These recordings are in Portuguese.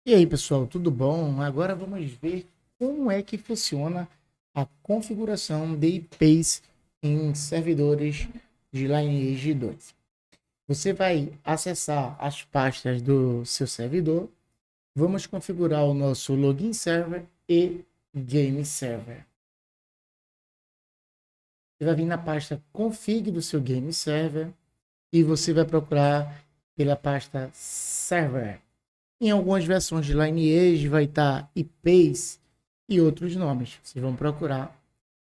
E aí, pessoal, tudo bom? Agora vamos ver como é que funciona a configuração de IPs em servidores de Lineage 2. Você vai acessar as pastas do seu servidor. Vamos configurar o nosso login server e game server. Você vai vir na pasta config do seu game server e você vai procurar pela pasta server. Em algumas versões de Lineage vai estar IPs e outros nomes. Vocês vão procurar.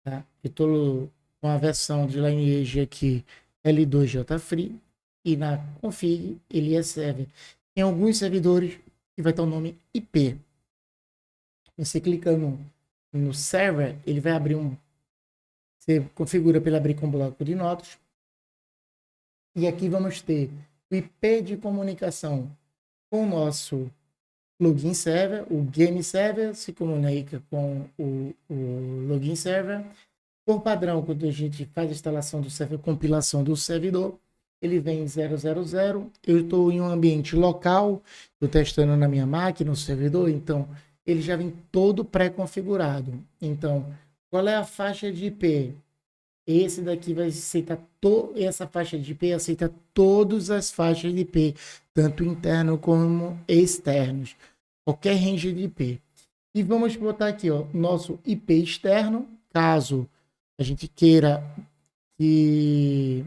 Tá? Eu estou com a versão de Lineage aqui L2JFree e na config ele é server. Em alguns servidores que vai estar o nome IP. Você clicando no server, ele vai abrir um. Você configura para ele abrir com bloco de notas. E aqui vamos ter o IP de comunicação com o nosso login server, o game server se comunica com o login server. Por padrão, quando a gente faz a instalação do server, compilação do servidor, ele vem em 000. Eu estou em um ambiente local, estou testando na minha máquina, no servidor, então ele já vem todo pré-configurado. Então, qual é a faixa de IP? Esse daqui vai aceitar essa faixa de IP aceita todas as faixas de IP, tanto interno como externos, qualquer range de IP. E vamos botar aqui, ó, nosso IP externo, caso a gente queira que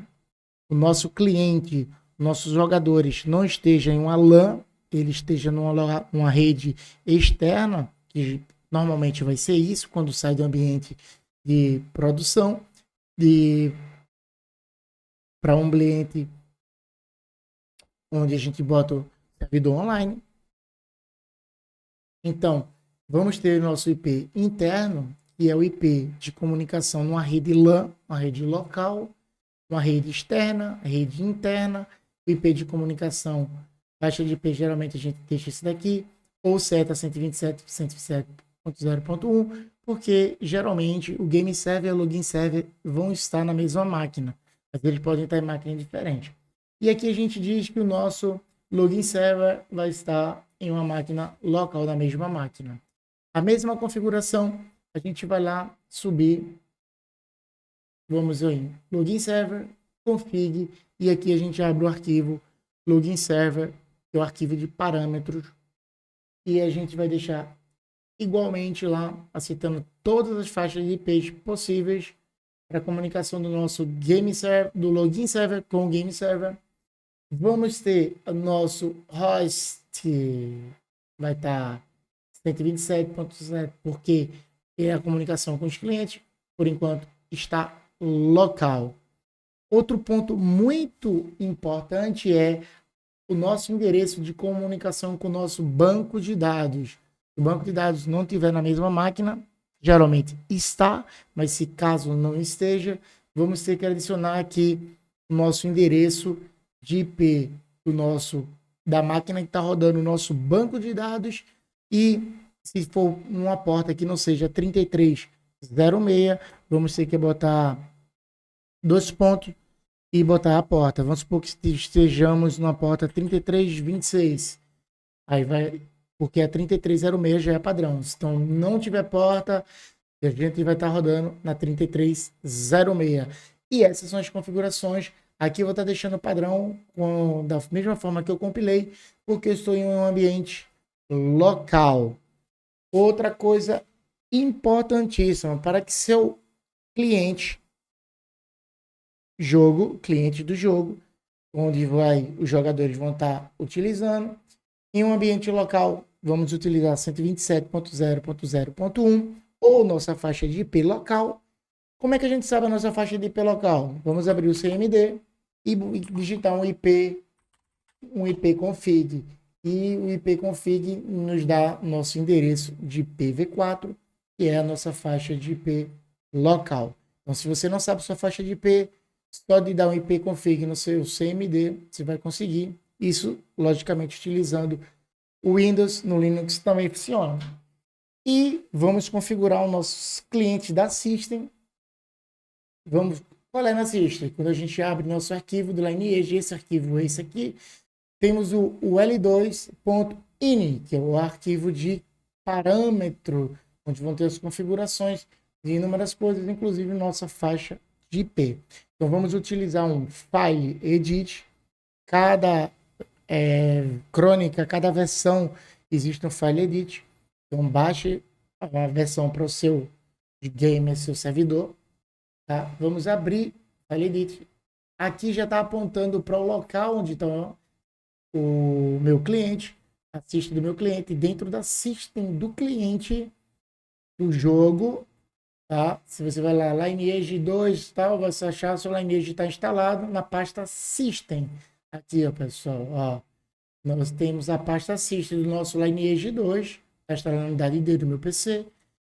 o nosso cliente, nossos jogadores não estejam em uma LAN, ele esteja numa rede externa, que normalmente vai ser isso quando sai do ambiente de produção, para um ambiente onde a gente bota o servidor online. Então, vamos ter o nosso IP interno, que é o IP de comunicação numa rede LAN, uma rede local, uma rede externa, rede interna, o IP de comunicação, taxa de IP, geralmente a gente deixa esse daqui, ou seta 127.167.0.1, porque geralmente o game server e o login server vão estar na mesma máquina, mas eles podem estar em máquina diferente. E aqui a gente diz que o nosso login server vai estar em uma máquina local da mesma máquina. A mesma configuração, a gente vai lá subir, vamos em login server, config, e aqui a gente abre o arquivo login server, que é o arquivo de parâmetros, e a gente vai deixar igualmente lá, aceitando todas as faixas de IPs possíveis para a comunicação do nosso game server, do login server com o game server. Vamos ter o nosso host, vai estar 127.7, porque é a comunicação com os clientes, por enquanto está local. Outro ponto muito importante é o nosso endereço de comunicação com o nosso banco de dados. Se o banco de dados não estiver na mesma máquina, geralmente está, mas se caso não esteja, vamos ter que adicionar aqui o nosso endereço de IP da máquina que está rodando o nosso banco de dados, e se for uma porta que não seja 3306, vamos ter que botar 2 pontos e botar a porta. Vamos supor que estejamos na porta 3326. Aí vai, porque a 3306 já é padrão. Se então não tiver porta, a gente vai estar rodando na 3306. E essas são as configurações. Aqui eu vou estar deixando o padrão da mesma forma que eu compilei, porque eu estou em um ambiente local. Outra coisa importantíssima, para que seu cliente cliente do jogo, onde os jogadores vão estar utilizando, em um ambiente local, vamos utilizar 127.0.0.1 ou nossa faixa de IP local. Como é que a gente sabe a nossa faixa de IP local? Vamos abrir o CMD e digitar um IP config. E o IP config nos dá nosso endereço de IPv4, que é a nossa faixa de IP local. Então, se você não sabe sua faixa de IP, só de dar um IP config no seu CMD, você vai conseguir. Isso, logicamente, utilizando o Windows. No Linux também funciona. E vamos configurar o nosso cliente da System. Qual é na System? Quando a gente abre nosso arquivo do Lineage, esse arquivo é esse aqui. temos o L2.ini, que é o arquivo de parâmetro, onde vão ter as configurações de inúmeras coisas, inclusive nossa faixa de IP. Então vamos utilizar um file edit. Cada crônica, cada versão existe um file edit. Então baixe a versão para o seu game, seu servidor. Tá? Vamos abrir o file edit. Aqui já está apontando para o local onde está o meu cliente, a system do meu cliente, dentro da system do cliente do jogo, tá? Se você vai lá, Lineage 2 tal, vai achar o seu Lineage está instalado na pasta system. Aqui, ó, pessoal, ó, nós temos a pasta system do nosso Lineage 2, está instalando na unidade D do meu PC,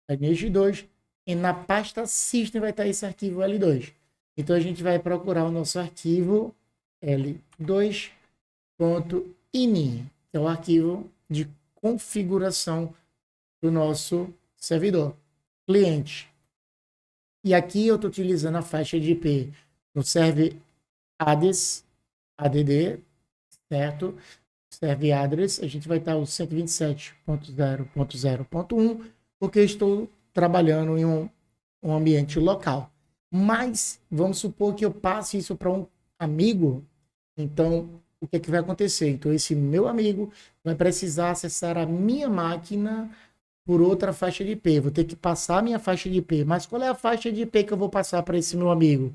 Lineage 2, e na pasta system vai estar esse arquivo L2. Então a gente vai procurar o nosso arquivo L2.ini, que é o arquivo de configuração do nosso servidor cliente. E aqui eu estou utilizando a faixa de IP no server ADD, certo? Server address, a gente vai estar o 127.0.0.1, porque eu estou trabalhando em um ambiente local. Mas vamos supor que eu passe isso para um amigo, então o que é que vai acontecer? Então esse meu amigo vai precisar acessar a minha máquina por outra faixa de IP. Vou ter que passar a minha faixa de IP. Mas qual é a faixa de IP que eu vou passar para esse meu amigo?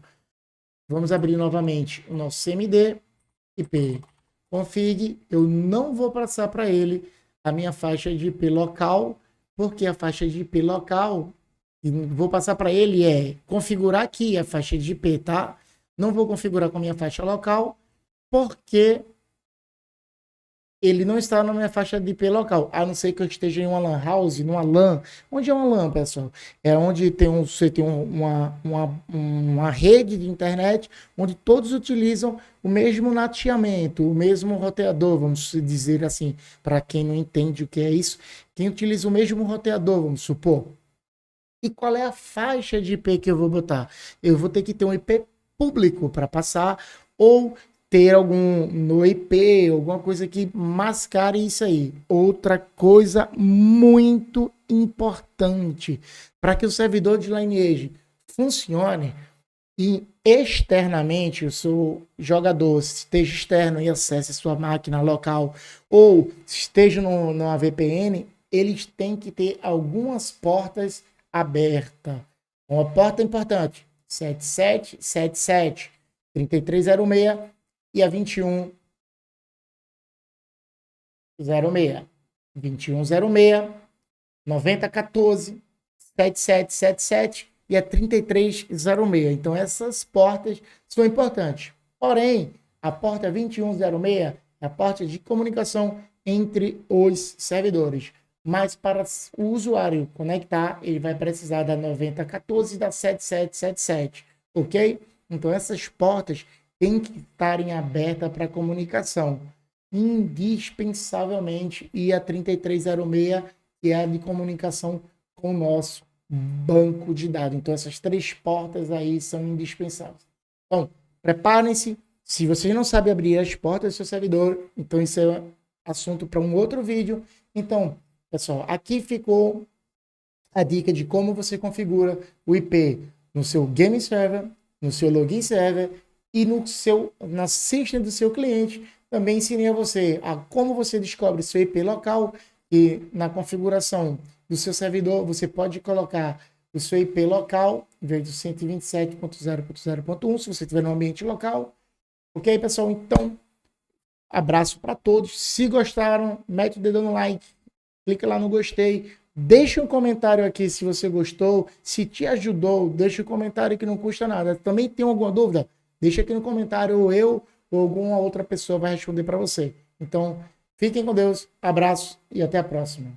Vamos abrir novamente o nosso CMD, IP config. Eu não vou passar para ele a minha faixa de IP local, porque a faixa de IP local, vou passar para ele configurar aqui a faixa de IP, tá? Não vou configurar com a minha faixa local, porque ele não está na minha faixa de IP local, a não ser que eu esteja em uma LAN house, numa LAN. Onde é uma LAN, pessoal? É onde você tem uma rede de internet, onde todos utilizam o mesmo nateamento, o mesmo roteador, vamos dizer assim, para quem não entende o que é isso, quem utiliza o mesmo roteador, vamos supor. E qual é a faixa de IP que eu vou botar? Eu vou ter que ter um IP público para passar, ou ter algum no IP, alguma coisa que mascare isso aí. Outra coisa muito importante, para que o servidor de Lineage funcione e externamente o seu jogador esteja externo e acesse a sua máquina local, ou esteja numa VPN, eles têm que ter algumas portas abertas. Uma porta importante, 7777, 3306 e a 2106. 2106, 9014, 7777 e a 3306. Então essas portas são importantes. Porém, a porta 2106 é a porta de comunicação entre os servidores. Mas para o usuário conectar, ele vai precisar da 9014 e da 7777, ok? Então essas portas têm que estarem abertas para comunicação, indispensavelmente, e a 3306, que é a de comunicação com o nosso banco de dados. Então essas três portas aí são indispensáveis. Então, preparem-se. Se vocês não sabem abrir as portas do seu servidor, então isso é assunto para um outro vídeo. Então, pessoal, aqui ficou a dica de como você configura o IP no seu game server, no seu login server e na system do seu cliente. Também ensinei a você a como você descobre seu IP local, e na configuração do seu servidor você pode colocar o seu IP local em vez do 127.0.0.1 se você estiver no ambiente local. Ok, pessoal? Então, abraço para todos. Se gostaram, mete o dedo no like, clica lá no gostei, deixa um comentário aqui se você gostou, se te ajudou, deixa um comentário que não custa nada. Também tem alguma dúvida? Deixa aqui no comentário, ou eu ou alguma outra pessoa vai responder para você. Então, fiquem com Deus, abraço e até a próxima.